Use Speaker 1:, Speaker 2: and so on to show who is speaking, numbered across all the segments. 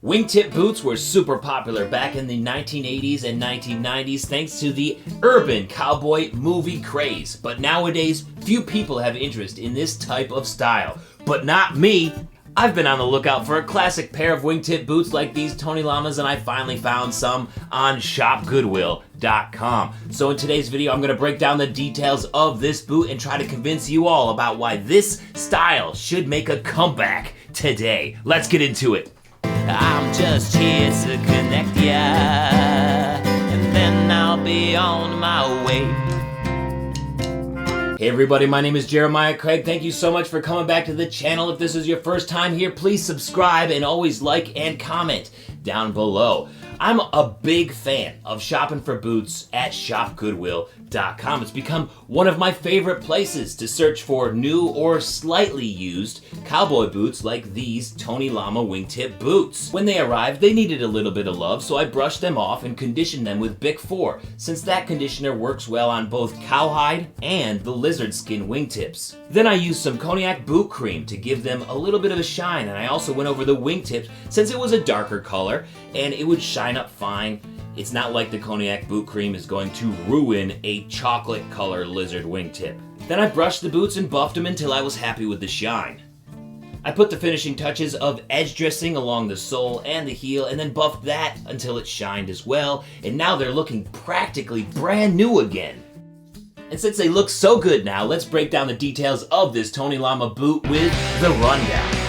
Speaker 1: Wingtip boots were super popular back in the 1980s and 1990s thanks to the Urban Cowboy movie craze. But nowadays, few people have interest in this type of style. But not me. I've been on the lookout for a classic pair of wingtip boots like these Tony Lamas, and I finally found some on shopgoodwill.com. So in today's video, I'm gonna break down the details of this boot and try to convince you all about why this style should make a comeback today. Let's get into it. I'm just here to connect ya, and then I'll be on my way. Hey everybody, my name is Jeremiah Craig. Thank you so much for coming back to the channel. If this is your first time here, please subscribe and always like and comment down below. I'm a big fan of shopping for boots at shopgoodwill.com. It's become one of my favorite places to search for new or slightly used cowboy boots like these Tony Lama Wingtip boots. When they arrived, they needed a little bit of love, so I brushed them off and conditioned them with Bic 4, since that conditioner works well on both cowhide and the lizard skin wingtips. Then I used some cognac boot cream to give them a little bit of a shine, and I also went over the wingtips since it was a darker color and it would shine up fine. It's not like the cognac boot cream is going to ruin a chocolate color lizard wingtip. Then I brushed the boots and buffed them until I was happy with the shine. I put the finishing touches of edge dressing along the sole and the heel and then buffed that until it shined as well, and now they're looking practically brand new again. And since they look so good now, let's break down the details of this Tony Lama boot with the rundown.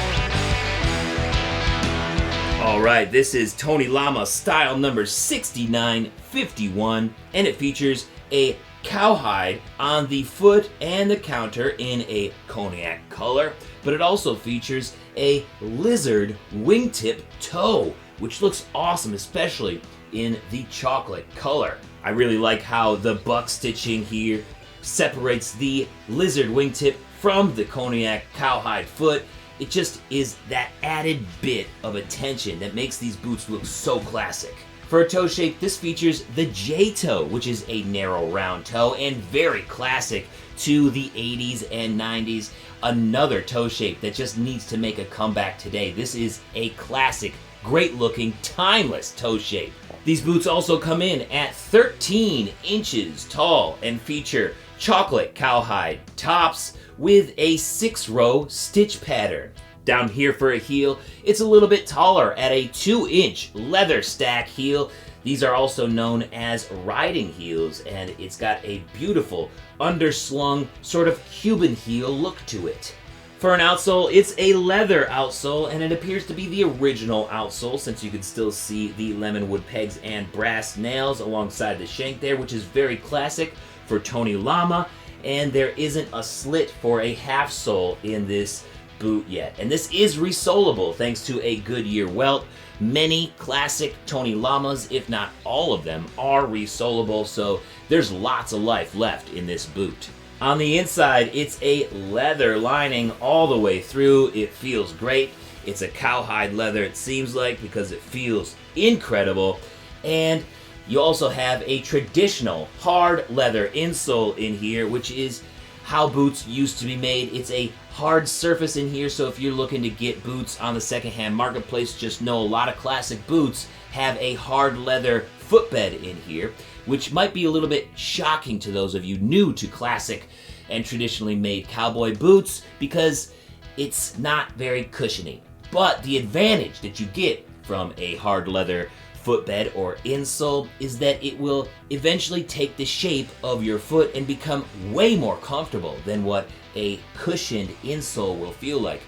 Speaker 1: Alright, this is Tony Lama style number 6951, and it features a cowhide on the foot and the counter in a cognac color, but it also features a lizard wingtip toe, which looks awesome, especially in the chocolate color. I really like how the buck stitching here separates the lizard wingtip from the cognac cowhide foot. It just is that added bit of attention that makes these boots look so classic. For a toe shape, this features the J toe, which is a narrow round toe and very classic to the 80s and 90s. Another toe shape that just needs to make a comeback today. This is a classic, great looking, timeless toe shape. These boots also come in at 13 inches tall and feature chocolate cowhide tops with a 6-row stitch pattern. Down here for a heel, it's a little bit taller at a 2-inch leather stack heel. These are also known as riding heels, and it's got a beautiful underslung sort of Cuban heel look to it. For an outsole, it's a leather outsole, and it appears to be the original outsole since you can still see the lemon wood pegs and brass nails alongside the shank there, which is very classic for Tony Lama. And there isn't a slit for a half sole in this boot yet. And this is resolable thanks to a Goodyear welt. Many classic Tony Lamas, if not all of them, are resolable, so there's lots of life left in this boot. On the inside, it's a leather lining all the way through. It feels great. It's a cowhide leather, it seems like, because it feels incredible. And you also have a traditional hard leather insole in here, which is how boots used to be made. It's a hard surface in here, so if you're looking to get boots on the secondhand marketplace, just know a lot of classic boots have a hard leather footbed in here, which might be a little bit shocking to those of you new to classic and traditionally made cowboy boots because it's not very cushiony. But the advantage that you get from a hard leather footbed or insole is that it will eventually take the shape of your foot and become way more comfortable than what a cushioned insole will feel like.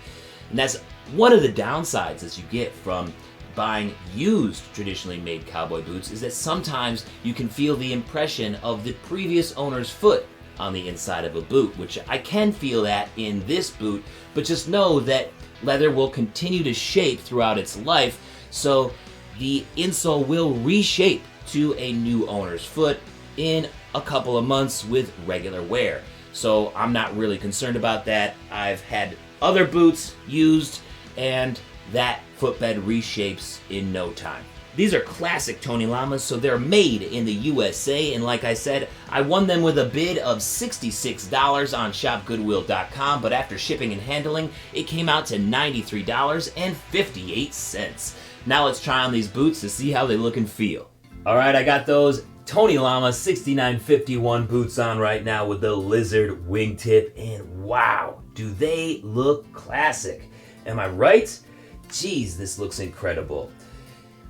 Speaker 1: And that's one of the downsides that you get from buying used traditionally made cowboy boots, is that sometimes you can feel the impression of the previous owner's foot on the inside of a boot, which I can feel that in this boot, but just know that leather will continue to shape throughout its life, so the insole will reshape to a new owner's foot in a couple of months with regular wear. So I'm not really concerned about that. I've had other boots used and that footbed reshapes in no time. These are classic Tony Lamas, so they're made in the USA, and like I said, I won them with a bid of $66 on shopgoodwill.com, but after shipping and handling, it came out to $93.58. Now let's try on these boots to see how they look and feel. All right, I got those Tony Lama 6951 boots on right now with the lizard wingtip, and wow, do they look classic. Am I right? Geez, this looks incredible.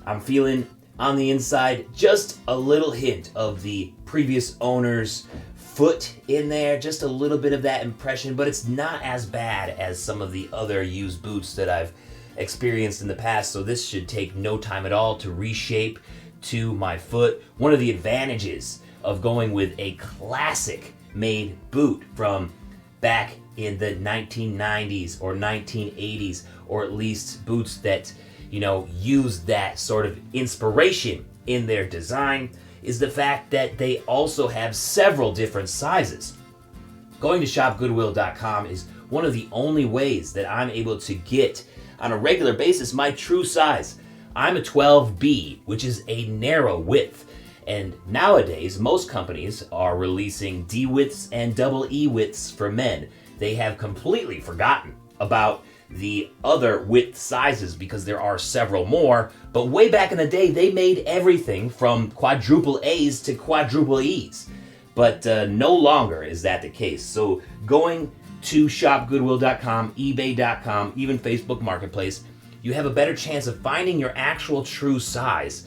Speaker 1: I'm feeling on the inside just a little hint of the previous owner's foot in there, just a little bit of that impression, but it's not as bad as some of the other used boots that I've experienced in the past, so this should take no time at all to reshape to my foot. One of the advantages of going with a classic made boot from back in the 1990s or 1980s, or at least boots that, you know, use that sort of inspiration in their design, is the fact that they also have several different sizes. Going to shopgoodwill.com is one of the only ways that I'm able to get on a regular basis my true size. I'm a 12B, which is a narrow width. And nowadays, most companies are releasing D widths and double E widths for men. They have completely forgotten about the other width sizes because there are several more. But way back in the day, they made everything from quadruple A's to quadruple E's. But no longer is that the case. So going to shopgoodwill.com, ebay.com, even Facebook Marketplace, you have a better chance of finding your actual true size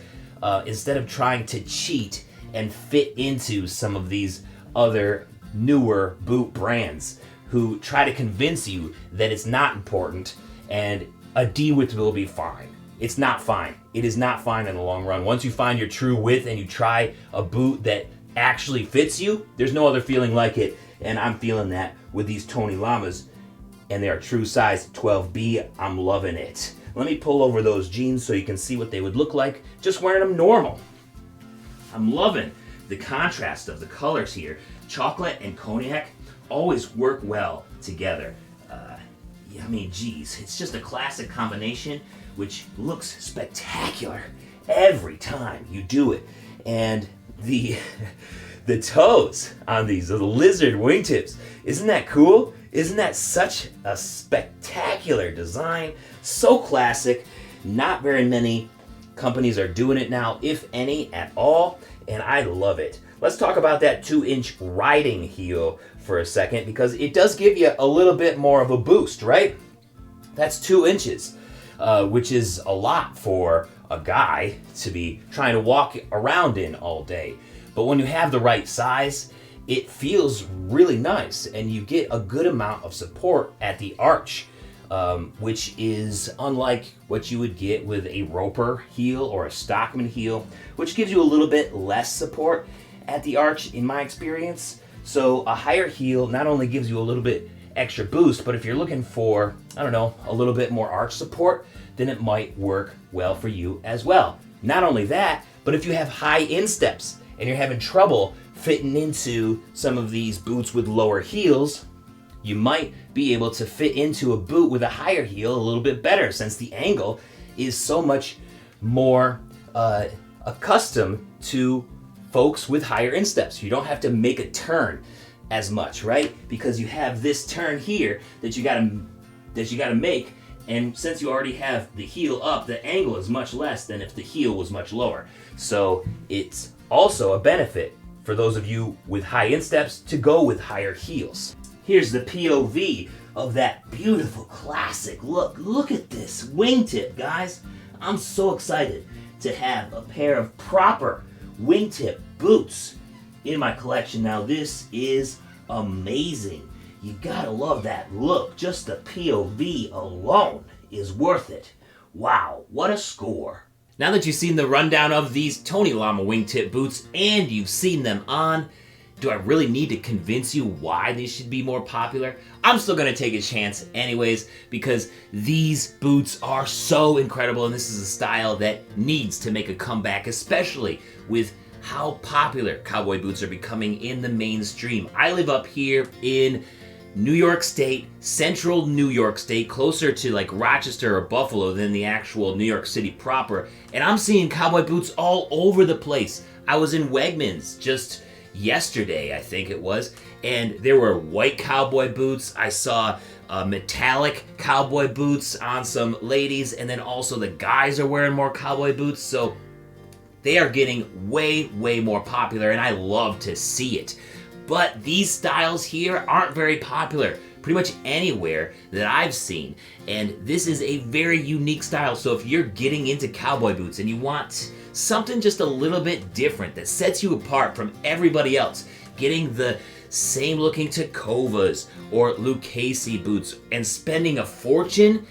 Speaker 1: instead of trying to cheat and fit into some of these other newer boot brands who try to convince you that it's not important and a D width will be fine. It's not fine. It is not fine in the long run. Once you find your true width and you try a boot that actually fits you, there's no other feeling like it. And I'm feeling that with these Tony Lamas, and they are true size 12B. I'm loving it. Let me pull over those jeans so you can see what they would look like just wearing them normal. I'm loving the contrast of the colors here. Chocolate and cognac always work well together. I mean, geez, it's just a classic combination which looks spectacular every time you do it. And the toes on these are the lizard wingtips. Isn't that cool? Isn't that such a spectacular design? So classic. Not very many companies are doing it now, if any at all, and I love it. Let's talk about that 2-inch riding heel for a second, because it does give you a little bit more of a boost, right? That's 2 inches, which is a lot for a guy to be trying to walk around in all day. But when you have the right size, it feels really nice, and you get a good amount of support at the arch, which is unlike what you would get with a roper heel or a Stockman heel, which gives you a little bit less support at the arch in my experience. So a higher heel not only gives you a little bit extra boost, but if you're looking for, I don't know, a little bit more arch support, then it might work well for you as well. Not only that, but if you have high insteps and you're having trouble fitting into some of these boots with lower heels, you might be able to fit into a boot with a higher heel a little bit better, since the angle is so much more accustomed to folks with higher insteps. You don't have to make a turn as much, right? Because you have this turn here that you gotta make, and since you already have the heel up, the angle is much less than if the heel was much lower. So it's also a benefit for those of you with high insteps to go with higher heels. Here's the POV of that beautiful classic look. Look at this wingtip, guys. I'm so excited to have a pair of proper wingtip boots in my collection. Now this is amazing. You gotta love that look. Just the POV alone is worth it. Wow, what a score. Now that you've seen the rundown of these Tony Lama wingtip boots and you've seen them on, do I really need to convince you why these should be more popular? I'm still gonna take a chance anyways, because these boots are so incredible, and this is a style that needs to make a comeback, especially with how popular cowboy boots are becoming in the mainstream. I live up here in New York State, central New York State, closer to like Rochester or Buffalo than the actual New York City proper, and I'm seeing cowboy boots all over the place. I was in Wegmans just yesterday, I think it was, and there were white cowboy boots. I saw metallic cowboy boots on some ladies, and then also the guys are wearing more cowboy boots, so they are getting way, way more popular, and I love to see it. But these styles here aren't very popular pretty much anywhere that I've seen, and this is a very unique style. So if you're getting into cowboy boots and you want something just a little bit different that sets you apart from everybody else, getting the same looking Tacovas or Lucchese boots and spending a fortune,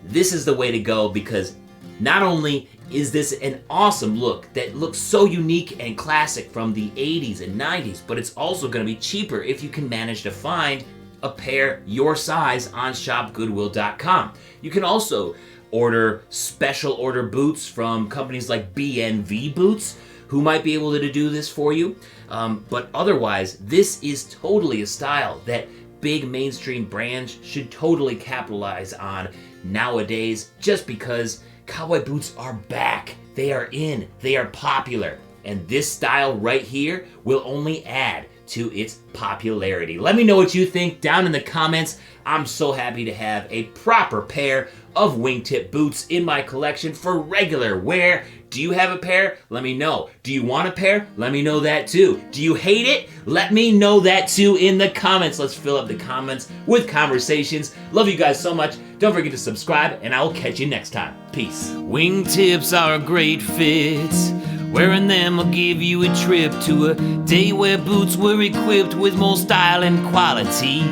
Speaker 1: this is the way to go, because not only is this an awesome look that looks so unique and classic from the 80s and 90s, but it's also going to be cheaper if you can manage to find a pair your size on shopgoodwill.com. You can also order special order boots from companies like BNV Boots, who might be able to do this for you. But otherwise, this is totally a style that big mainstream brands should totally capitalize on nowadays, just because cowboy boots are back. They are in, they are popular, and this style right here will only add to its popularity. Let me know what you think down in the comments. I'm so happy to have a proper pair of wingtip boots in my collection for regular wear. Do you have a pair? Let me know. Do you want a pair? Let me know that too. Do you hate it? Let me know that too in the comments. Let's fill up the comments with conversations. Love you guys so much. Don't forget to subscribe, and I will catch you next time. Peace. Wingtips are a great fit. Wearing them will give you a trip to a day where boots were equipped with more style and quality.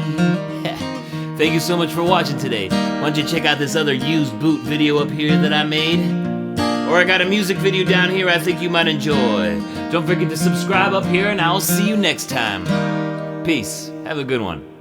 Speaker 1: Thank you so much for watching today. Why don't you check out this other used boot video up here that I made? Or I got a music video down here I think you might enjoy. Don't forget to subscribe up here, and I'll see you next time. Peace. Have a good one.